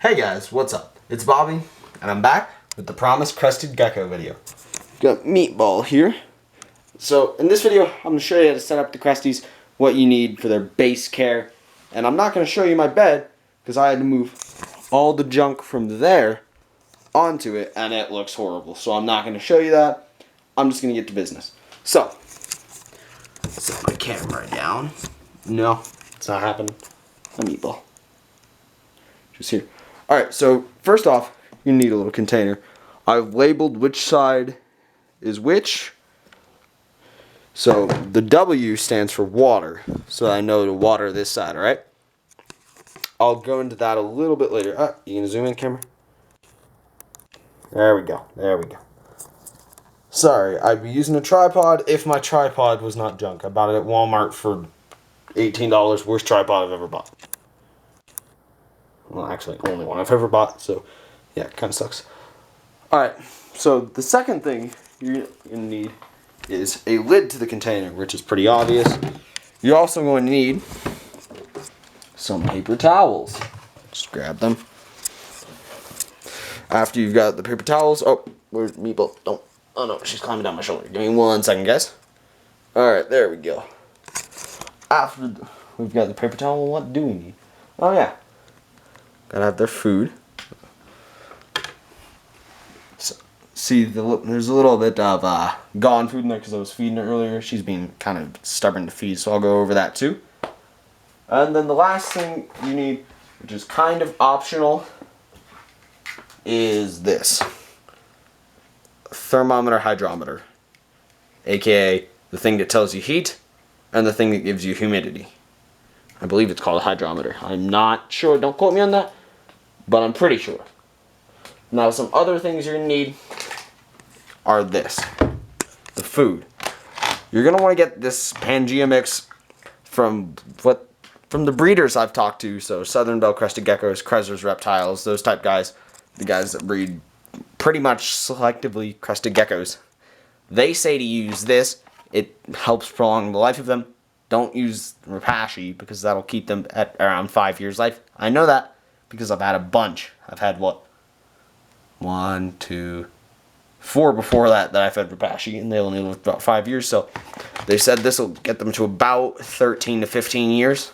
Hey guys, what's up? It's Bobby, and I'm back with the promised Crested Gecko video. Got Meatball here. So, in this video, I'm going to show you how to set up the Cresties, what you need for their base care. And I'm not going to show you my bed, because I had to move all the junk from there onto it, and it looks horrible. So I'm not going to show you that. I'm just going to get to business. So, set my camera down. No, it's not happening. A meatball. Just here. Alright, so first off, you need a little container. I've labeled which side is which. So the W stands for water, so I know to water this side, alright? I'll go into that a little bit later. You gonna zoom in, camera? There we go. There we go. Sorry, I'd be using a tripod if my tripod was not junk. I bought it at Walmart for $18. Worst tripod I've ever bought. Well, actually, only one I've ever bought, so yeah, it kind of sucks. Alright, so the second thing you're going to need is a lid to the container, which is pretty obvious. You're also going to need some paper towels. Just grab them. After you've got the paper towels, oh, where's Meatball? Don't, oh no, she's climbing down my shoulder. Give me 1 second, guys. Alright, there we go. After we've got the paper towel, what do we need? Oh yeah. Gotta have their food. So, see, there's a little bit of gone food in there because I was feeding her earlier. She's being kind of stubborn to feed, so I'll go over that too. And then the last thing you need, which is kind of optional, is this. Thermometer hydrometer. AKA the thing that tells you heat and the thing that gives you humidity. I believe it's called a hydrometer. I'm not sure. Don't quote me on that. But I'm pretty sure. Now, some other things you're going to need are this. The food. You're going to want to get this Pangea mix from the breeders I've talked to. So, Southern Bell Crested Geckos, Crested Reptiles, those type guys. The guys that breed pretty much selectively Crested Geckos. They say to use this. It helps prolong the life of them. Don't use Repashy because that'll keep them at around 5 years life. I know that because I've had a bunch. I've had what? 1, 2, 4 before that I've had Repashy, and they only lived about 5 years. So they said this will get them to about 13 to 15 years.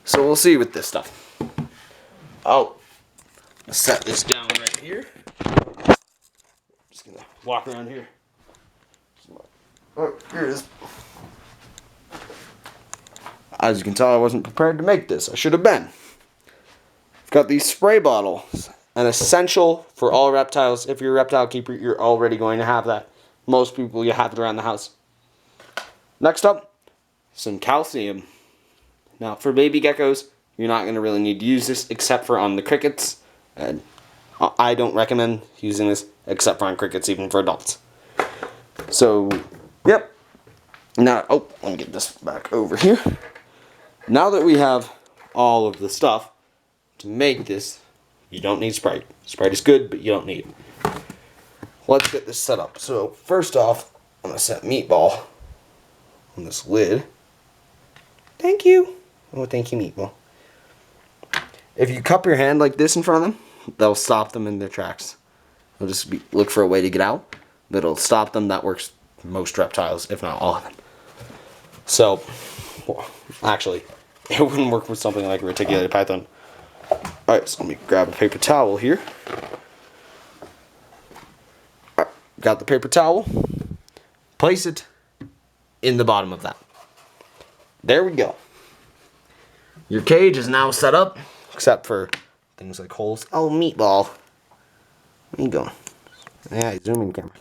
So we'll see with this stuff. I'll set this down right here. Just gonna walk around here. Oh, here it is. As you can tell, I wasn't prepared to make this. I should have been. I've got these spray bottles. An essential for all reptiles. If you're a reptile keeper, you're already going to have that. Most people, you have it around the house. Next up, some calcium. Now, for baby geckos, you're not going to really need to use this except for on the crickets. And I don't recommend using this except for on crickets, even for adults. So, yep. Now, oh, let me get this back over here. Now that we have all of the stuff to make this, you don't need Sprite. Sprite is good, but you don't need it. Let's get this set up. So first off, I'm going to set Meatball on this lid. Thank you. Oh, thank you, Meatball. If you cup your hand like this in front of them, that'll stop them in their tracks. They'll just look for a way to get out. That'll stop them. That works for most reptiles, if not all of them. So, well, actually, it wouldn't work with something like a reticulated python. Alright, so let me grab a paper towel here. Alright, got the paper towel. Place it in the bottom of that. There we go. Your cage is now set up, except for things like holes. Oh, Meatball. Where you going? Yeah, zoom in, camera.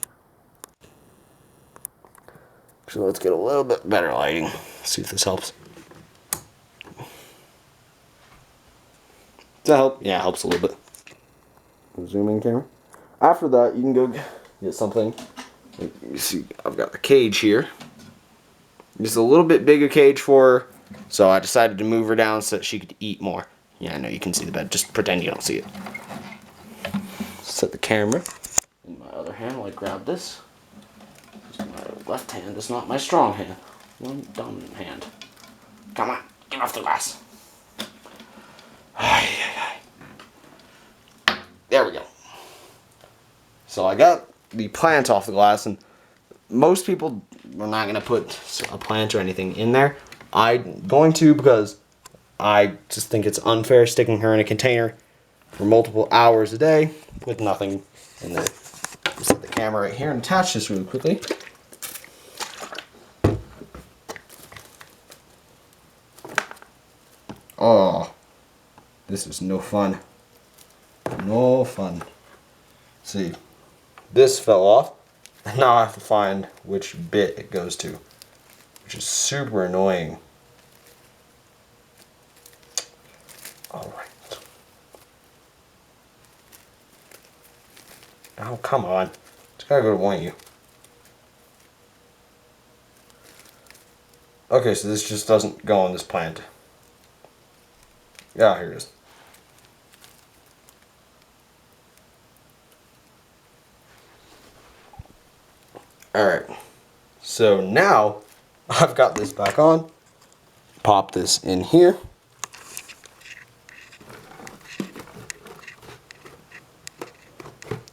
So let's get a little bit better lighting. See if this helps. Does that help? Yeah, it helps a little bit. Zoom in, camera. After that, you can go get something. You see, I've got the cage here. Just a little bit bigger cage for her. So I decided to move her down so that she could eat more. Yeah, I know you can see the bed. Just pretend you don't see it. Set the camera. In my other hand, I'll grab this. My left hand is not my strong hand. One dominant hand. Come on, get off the glass. There we go. So I got the plant off the glass, and most people are not going to put a plant or anything in there. I'm going to, because I just think it's unfair sticking her in a container for multiple hours a day with nothing in there. Set the camera right here and attach this really quickly. Oh, this is no fun. No fun. See, this fell off, and now I have to find which bit it goes to, which is super annoying. Alright. Oh, come on. It's gotta go to one of you. Okay, so this just doesn't go on this plant. Yeah, here it is. Alright, so now I've got this back on. Pop this in here.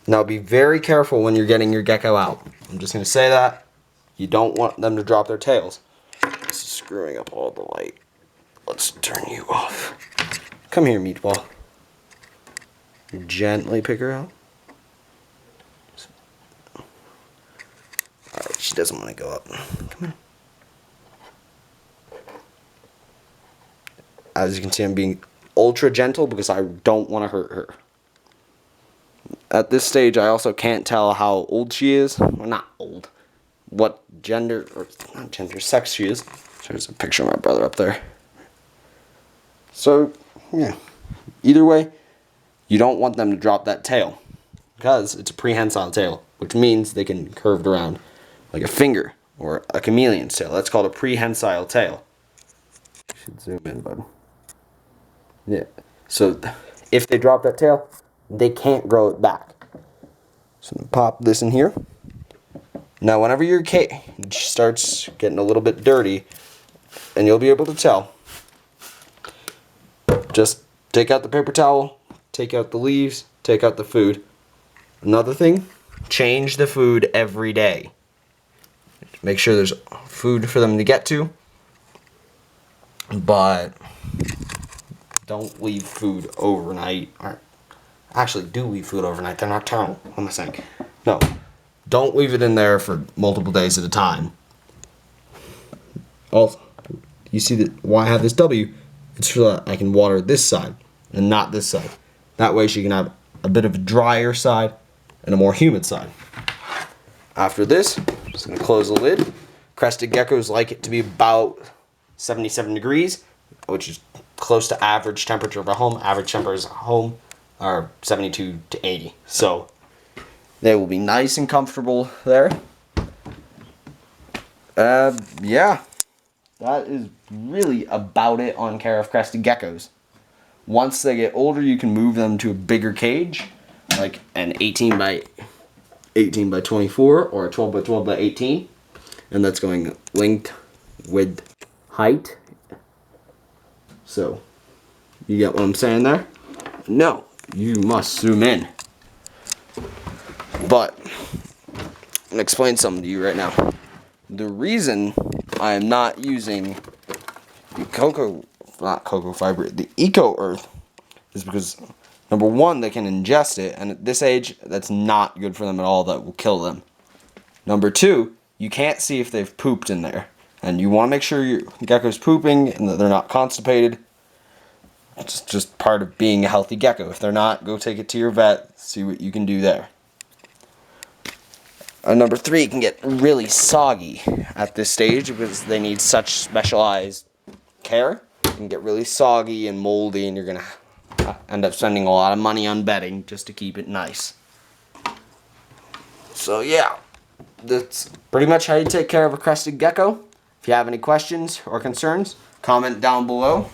Now be very careful when you're getting your gecko out. I'm just going to say that. You don't want them to drop their tails. This is screwing up all the light. Let's turn you off. Come here, Meatball. Gently pick her out. Alright, she doesn't want to go up. Come here. As you can see, I'm being ultra gentle because I don't want to hurt her. At this stage, I also can't tell how old she is. Well, not old. What gender, or not gender, sex she is. There's a picture of my brother up there. So, yeah. Either way, you don't want them to drop that tail, because it's a prehensile tail, which means they can curve it around like a finger or a chameleon's tail. That's called a prehensile tail. You should zoom in, bud. Yeah. So if they drop that tail, they can't grow it back. So pop this in here. Now whenever your cage starts getting a little bit dirty, and you'll be able to tell, just take out the paper towel, take out the leaves, take out the food. Another thing, change the food every day. Make sure there's food for them to get to, but don't leave food overnight. Or actually, do leave food overnight. They're nocturnal. What am I saying? No, don't leave it in there for multiple days at a time. Also, you see that why I have this W? It's so that I can water this side and not this side. That way she can have a bit of a drier side and a more humid side. After this, I'm just going to close the lid. Crested geckos like it to be about 77 degrees, which is close to average temperature of a home. Average temperatures at home are 72 to 80. So they will be nice and comfortable there. Yeah. That is really about it on care of crested geckos. Once they get older, you can move them to a bigger cage, like an 18 by 24 or a 12 by 12 by 18. And that's going length, width, height. So, you get what I'm saying there? No, you must zoom in. But, I'm going to explain something to you right now. The reason I am not using the the Eco Earth is because, number one, they can ingest it, and at this age, that's not good for them at all. That will kill them. Number two, you can't see if they've pooped in there, and you want to make sure your gecko's pooping and that they're not constipated. It's just part of being a healthy gecko. If they're not, go take it to your vet, see what you can do there. Number three, it can get really soggy at this stage because they need such specialized care. It can get really soggy and moldy, and you're going to end up spending a lot of money on bedding just to keep it nice. So yeah, that's pretty much how you take care of a crested gecko. If you have any questions or concerns, comment down below.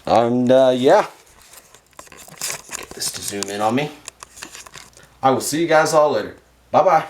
Yeah. Get this to zoom in on me. I will see you guys all later. Bye-bye.